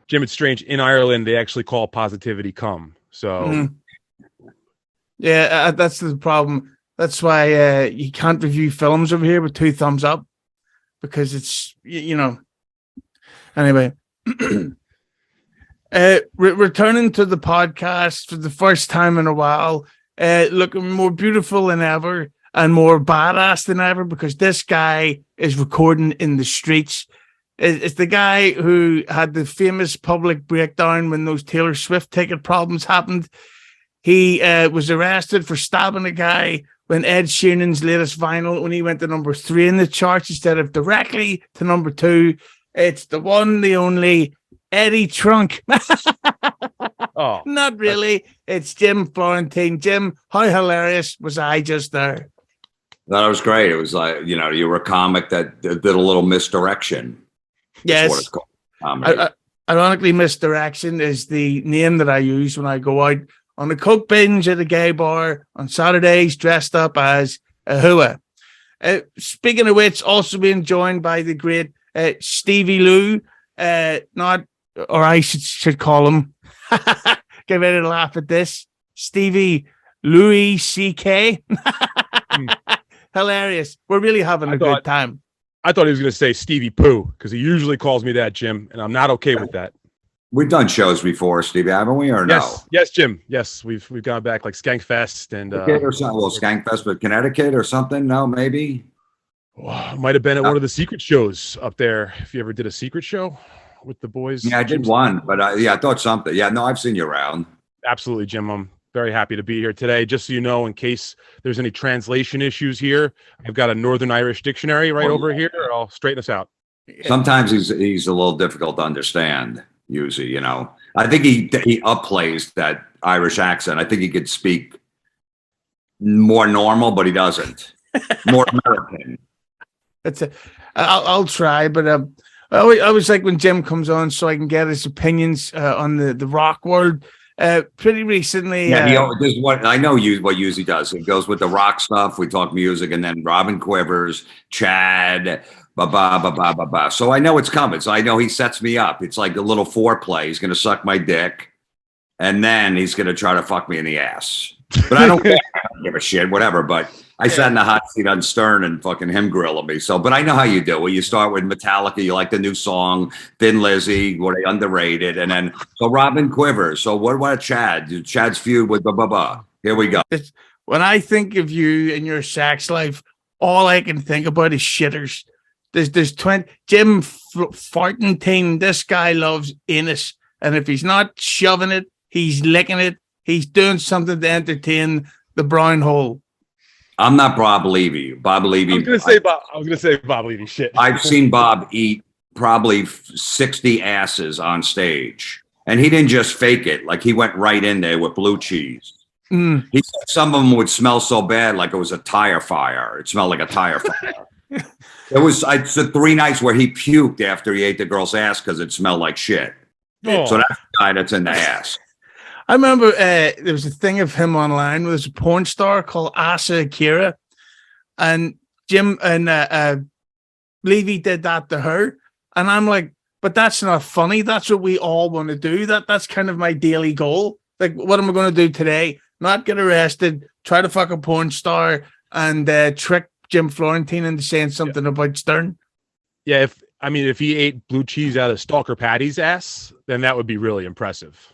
Jim, it's strange. In Ireland, they actually call positivity cum. So, that's the problem. That's why you can't review films over here with 2 thumbs up, because it's Anyway, returning to the podcast for the first time in a while, looking more beautiful than ever and more badass than ever, because this guy is recording in the streets. It's the guy who had the famous public breakdown when those Taylor Swift ticket problems happened. He was arrested for stabbing a guy when Ed Sheeran's latest vinyl, when he went to number 3 in the charts instead of directly to number 2. It's the one, the only Eddie Trunk. oh, Not really. It's Jim Florentine. Jim, how hilarious was I just there? That was great. It was like, you were a comic that did a little misdirection. Yes. What it's called. Ironically, misdirection is the name that I use when I go out on a coke binge at a gay bar on Saturdays, dressed up as a hua. Speaking of which, also being joined by the great Stevie Lou, I should call him. Get ready to laugh at this. Stevie Louis C.K. Hilarious. We're really having a good time. I thought he was going to say Stevie Pooh, because he usually calls me that, Jim, and I'm not okay with that. We've done shows before, Stevie, haven't we? Or yes. No? Yes, Jim. Yes, we've gone back like Skankfest and or something. Well, Skankfest, but Connecticut or something. No, maybe. Might have been at one of the secret shows up there. If you ever did a secret show with the boys. Yeah, I did one, but I thought something. Yeah, no, I've seen you around. Absolutely, Jim. I'm very happy to be here today. Just so you know, in case there's any translation issues here, I've got a Northern Irish dictionary over here. I'll straighten us out. Sometimes he's a little difficult to understand, usually, I think he upplays that Irish accent. I think he could speak more normal, but he doesn't. More American. I'll try, but I always like when Jim comes on so I can get his opinions on the rock world. Pretty recently, this is what I know. What Hughezy does. It goes with the rock stuff. We talk music, and then Robin Quivers, Chad, ba. So I know it's coming. So I know he sets me up. It's like a little foreplay. He's going to suck my dick, and then he's going to try to fuck me in the ass. But I don't give a shit, whatever. But I sat in the hot seat on Stern and fucking him grilling me. So, but I know how you do it. You start with Metallica. You like the new song, Thin Lizzy, were they underrated? And then, so Robin Quivers. So what about Chad? Chad's feud with blah. Here we go. When I think of you and your sex life, all I can think about is shitters. There's 20, Jim Florentine. This guy loves anus. And if he's not shoving it, he's licking it. He's doing something to entertain the brown hole. I'm not Bob Levy. Bob Levy. I was gonna say Bob Levy. Shit. I've seen Bob eat probably 60 asses on stage, and he didn't just fake it. Like he went right in there with blue cheese. He said some of them would smell so bad, like it was a tire fire. It smelled like a tire fire. It's the 3 nights where he puked after he ate the girl's ass because it smelled like shit. Oh. So that's the guy that's in the ass. I remember there was a thing of him online where there's a porn star called Asa Akira, and Jim and Levy did that to her, and I'm like, but that's not funny. That's what we all want to do. That's kind of my daily goal. Like, what am I going to do today? Not get arrested, try to fuck a porn star, and trick Jim Florentine into saying something about Stern. Yeah, if he ate blue cheese out of Stalker Patty's ass, then that would be really impressive.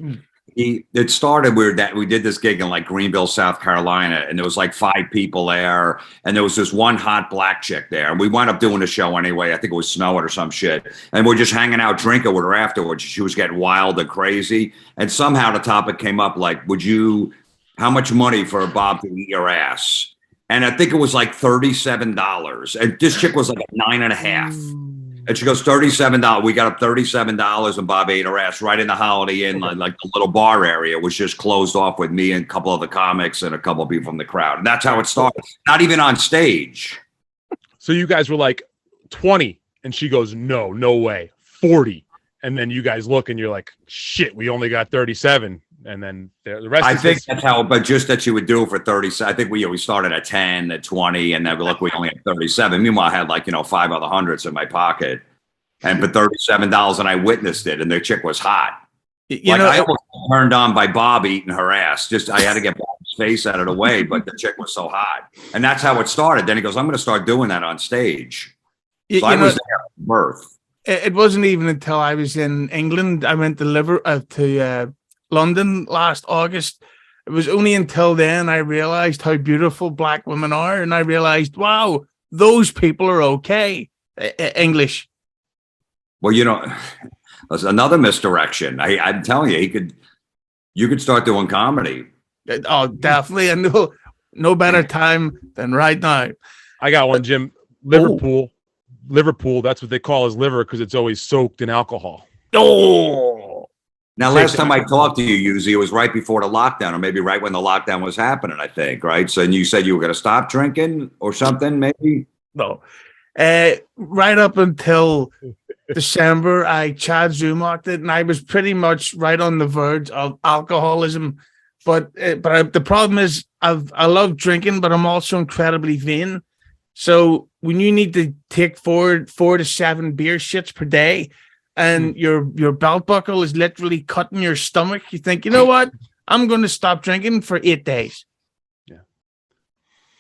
It started we did this gig in like Greenville, South Carolina, and there was like 5 people there, and there was this one hot black chick there, and we wound up doing the show anyway. I think it was snowing or some shit, and we're just hanging out drinking with her afterwards. She was getting wild and crazy, and somehow the topic came up like, how much money for Bob to eat your ass? And I think it was like $37, and this chick was like a 9.5. And she goes, $37. We got up $37, and Bob ate her ass right in the Holiday Inn, like the little bar area was just closed off with me and a couple of the comics and a couple of people from the crowd. And that's how it started. Not even on stage. So you guys were like 20, and she goes, no way, 40. And then you guys look, and you're like, shit, we only got 37. And then the rest. I think that's how, but just that you would do it for 30. I think we started at 10, at 20, and then look, we only had 37. Meanwhile, I had 5 other hundreds in my pocket. and for $37, and I witnessed it, and the chick was hot. You know, I almost turned on by Bob eating her ass. Just I had to get Bob's face out of the way, but the chick was so hot, and that's how it started. Then he goes, "I'm going to start doing that on stage." So I was there at birth. It wasn't even until I was in England. I went to London last August. It was only until then I realized how beautiful black women are, and I realized, wow, those people are okay. English. Well, that's another misdirection. I'm telling you, you could start doing comedy. Oh, definitely. And no better time than right now. I got one, Jim. Liverpool. That's what they call his liver because it's always soaked in alcohol. Oh. Now, last time I talked to you, Hughezy, it was right before the lockdown, or maybe right when the lockdown was happening, I think, right? So, and you said you were going to stop drinking or something, maybe? No. Right up until December, I Chad Zumocked it, and I was pretty much right on the verge of alcoholism. But the problem is, I love drinking, but I'm also incredibly vain. So when you need to take 4 to 7 beer shits per day, and your belt buckle is literally cutting your stomach, you think, you know what? I'm going to stop drinking for 8 days. Yeah.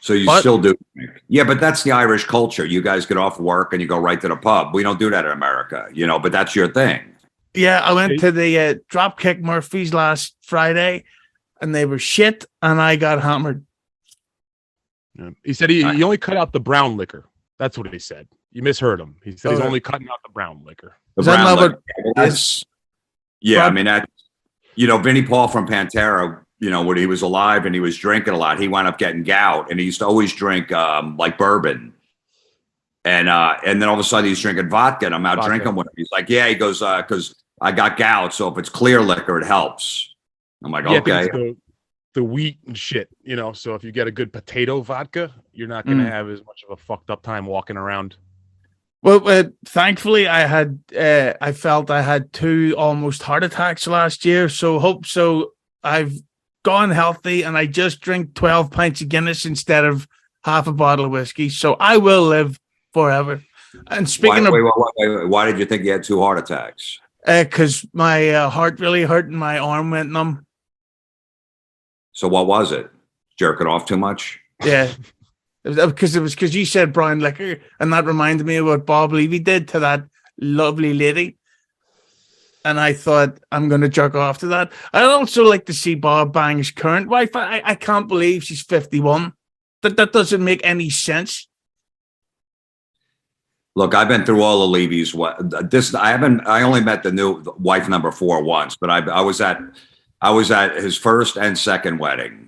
So you still do drink. Yeah, but that's the Irish culture. You guys get off work and you go right to the pub. We don't do that in America, but that's your thing. Yeah, I went to the Dropkick Murphys last Friday, and they were shit, and I got hammered. Yeah. He said he only cut out the brown liquor. That's what he said. You misheard him. He said he's only cutting out the brown liquor. The brown liquor. I mean, that, Vinnie Paul from Pantera, when he was alive and he was drinking a lot, he wound up getting gout, and he used to always drink like bourbon. And then all of a sudden he's drinking vodka, and I'm out drinking with him. He's like, yeah, he goes, because I got gout, so if it's clear liquor, it helps. I'm like, okay. The wheat and shit, so if you get a good potato vodka, you're not going to have as much of a fucked up time walking around. Well, thankfully I felt I had 2 almost heart attacks last year. So I've gone healthy, and I just drink 12 pints of Guinness instead of half a bottle of whiskey. So I will live forever. And speaking why did you think you had 2 heart attacks? Because my heart really hurt and my arm went numb. So what was it? Jerking off too much? Yeah. Because you said brown liquor, and that reminded me of what Bob Levy did to that lovely lady. And I thought, I'm going to jerk off to that. I'd also like to see Bob bang his current wife. I can't believe she's 51. That doesn't make any sense. Look, I've been through all the Levy's. I only met the new wife number 4 once, but I was at his first and second wedding.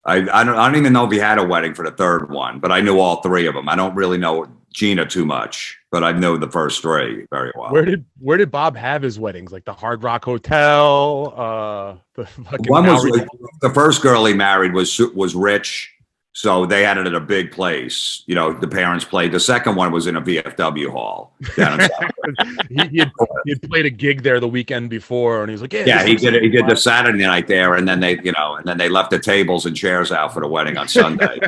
I don't even know if he had a wedding for the third one, but I knew all 3 of them. I don't really know Gina too much, but I know the first 3 very well. Where did Bob have his weddings? Like the Hard Rock Hotel? The first girl he married was rich, so they had it at a big place. The parents played. The second one was in a VFW hall down in South. he had played a gig there the weekend before, and he was like, "Yeah, he did it. He did the Saturday night there, and then they left the tables and chairs out for the wedding on Sunday."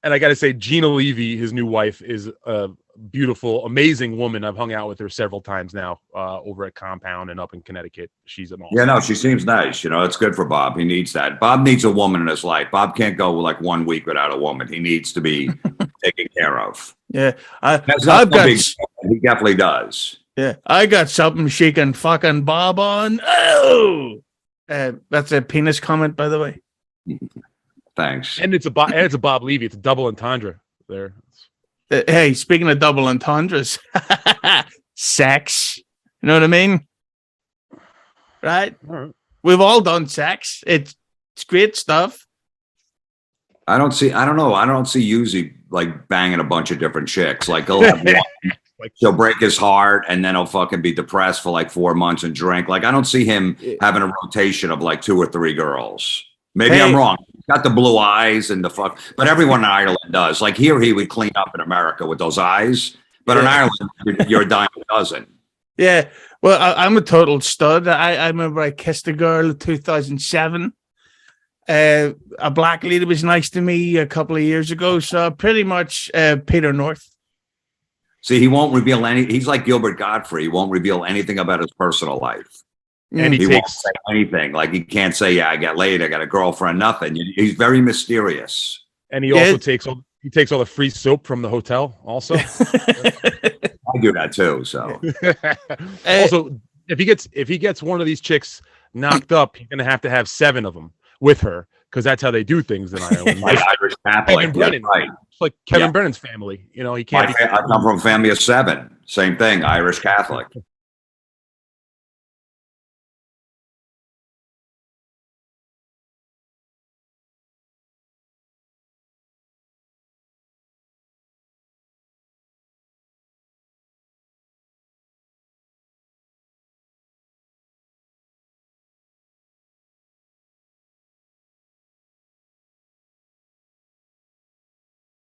And I got to say, Gina Levy, his new wife, is a beautiful, amazing woman. I've hung out with her several times now over at Compound and up in Connecticut. She's an awesome. Yeah, no, she seems nice. It's good for Bob. He needs that. Bob needs a woman in his life. Bob can't go like 1 week without a woman. He needs to be taken care of. Yeah, he definitely does. Yeah, I got something she can fucking Bob on. Oh, that's a penis comment, by the way. Thanks. And it's a Bob Levy. It's a double entendre there. Hey, speaking of double entendres, sex. You know what I mean? Right? All right. We've all done sex. It's great stuff. I don't see Hughezy like banging a bunch of different chicks. Like he'll have one, he'll break his heart, and then he'll fucking be depressed for like 4 months and drink. Like I don't see him having a rotation of like 2 or 3 girls. Maybe I'm wrong. He's got the blue eyes and the fuck, but everyone in Ireland does. Like here, he would clean up in America with those eyes, but in Ireland, you're a dime a dozen. Yeah, well, I'm a total stud. I remember I kissed a girl in 2007. A black lady was nice to me a couple of years ago, so pretty much Peter North. See, he won't reveal any. He's like Gilbert Gottfried. He won't reveal anything about his personal life. And He won't say anything. Like he can't say, "Yeah, I got laid. I got a girlfriend." Nothing. He's very mysterious. And he also takes all the free soap from the hotel. Also, I do that too. So also, if he gets one of these chicks knocked up, he's gonna have to have 7 of them with her because that's how they do things in Ireland. like Irish Catholic, Kevin Brennan, right? It's like Kevin Brennan's family. You know, he can't. I come from a family of 7. Same thing, Irish Catholic.